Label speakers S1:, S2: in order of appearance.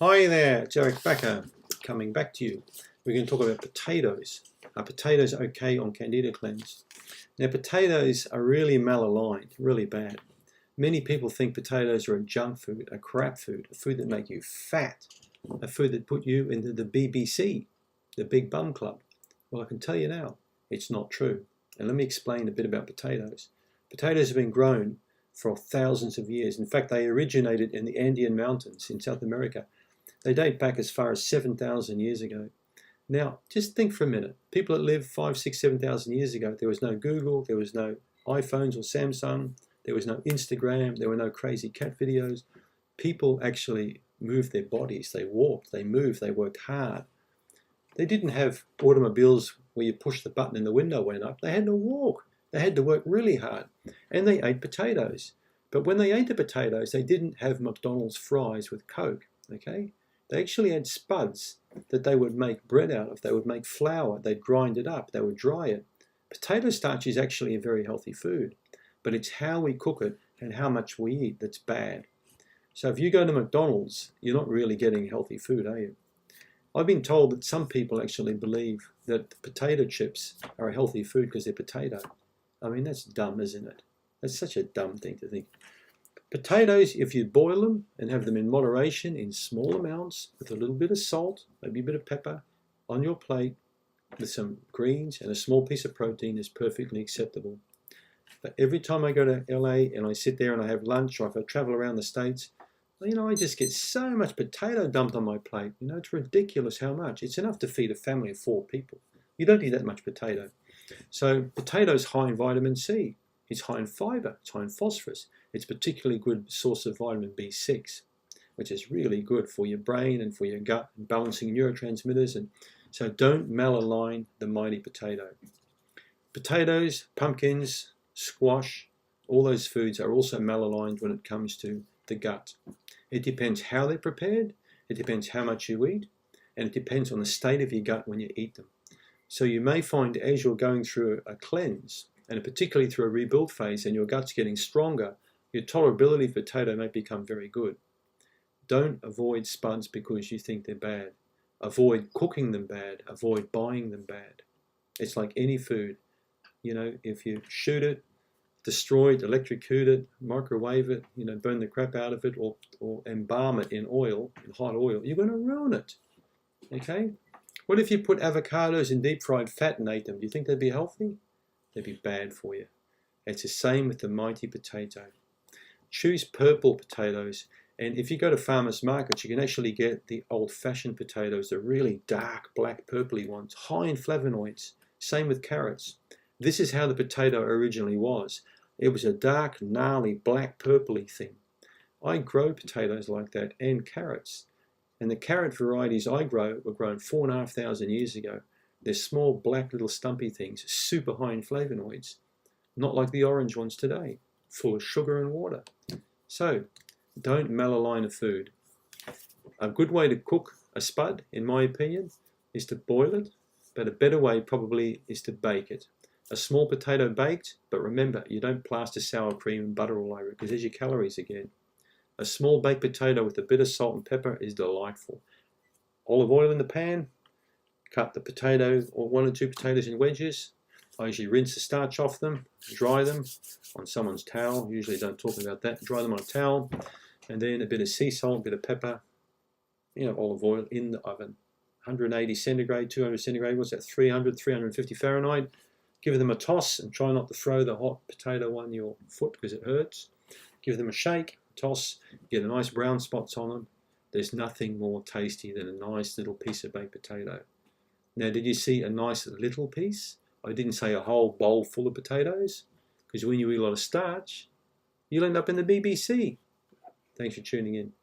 S1: Hi there, it's Eric Bakker coming back to you. We're going to talk about potatoes. Are potatoes okay on Candida cleanse? Now potatoes are really malaligned, really bad. Many people think potatoes are a junk food, a crap food, a food that make you fat, a food that put you into the BBC, the Big Bum Club. Well, I can tell you now, it's not true. And let me explain a bit about potatoes. Potatoes have been grown for thousands of years. In fact, they originated in the Andean mountains in South America. They date back as far as 7,000 years ago. Now, just think for a minute. People that lived 5, 6, 7,000 years ago, there was no Google, there was no iPhones or Samsung, there was no Instagram, there were no crazy cat videos. People actually moved their bodies. They walked, they moved, they worked hard. They didn't have automobiles where you push the button and the window went up. They had to walk. They had to work really hard. And they ate potatoes. But when they ate the potatoes, they didn't have McDonald's fries with Coke, okay? They actually had spuds that they would make bread out of. They would make flour. They'd grind it up. They would dry it. Potato starch is actually a very healthy food, but it's how we cook it and how much we eat that's bad. So if you go to McDonald's, you're not really getting healthy food, are you? I've been told that some people actually believe that potato chips are a healthy food because they're potato. I mean, that's dumb, isn't it? That's such a dumb thing to think. Potatoes, if you boil them and have them in moderation in small amounts with a little bit of salt, maybe a bit of pepper on your plate with some greens and a small piece of protein is perfectly acceptable. But every time I go to LA and I sit there and I have lunch, or if I travel around the States, I just get so much potato dumped on my plate. It's ridiculous how much. It's enough to feed a family of 4 people. You don't need that much potato. So potatoes high in vitamin C. It's high in fiber. It's high in phosphorus. It's a particularly good source of vitamin B6, which is really good for your brain and for your gut and balancing neurotransmitters. And so don't malalign the mighty potato. Potatoes, pumpkins, squash, all those foods are also malaligned when it comes to the gut. It depends how they're prepared, it depends how much you eat, and it depends on the state of your gut when you eat them. So you may find as you're going through a cleanse, and particularly through a rebuild phase, and your gut's getting stronger, your tolerability for potato may become very good. Don't avoid spuds because you think they're bad. Avoid cooking them bad. Avoid buying them bad. It's like any food. If you shoot it, destroy it, electrocute it, microwave it, burn the crap out of it, or embalm it in oil, in hot oil, you're going to ruin it. Okay? What if you put avocados in deep fried fat and ate them? Do you think they'd be healthy? They'd be bad for you. It's the same with the mighty potato. Choose purple potatoes, and if you go to farmers markets, you can actually get the old-fashioned potatoes, the really dark, black, purpley ones, high in flavonoids. Same with carrots. This is how the potato originally was. It was a dark, gnarly, black, purpley thing. I grow potatoes like that and carrots. And the carrot varieties I grow were grown 4,500 years ago. They're small, black, little stumpy things, super high in flavonoids. Not like the orange ones today, full of sugar and water. So, don't malalign a food. A good way to cook a spud, in my opinion, is to boil it, but a better way probably is to bake it. A small potato baked, but remember, you don't plaster sour cream and butter all over it because there's your calories again. A small baked potato with a bit of salt and pepper is delightful. Olive oil in the pan, cut the potato or 1 or 2 potatoes in wedges. I usually rinse the starch off them, dry them on someone's towel. Usually don't talk about that. Dry them on a towel. And then a bit of sea salt, a bit of pepper, olive oil in the oven. 180 centigrade, 200 centigrade, what's that, 300, 350 Fahrenheit. Give them a toss and try not to throw the hot potato on your foot because it hurts. Give them a shake, toss, get a nice brown spots on them. There's nothing more tasty than a nice little piece of baked potato. Now, did you see a nice little piece? I didn't say a whole bowl full of potatoes, because when you eat a lot of starch, you'll end up in the BBC. Thanks for tuning in.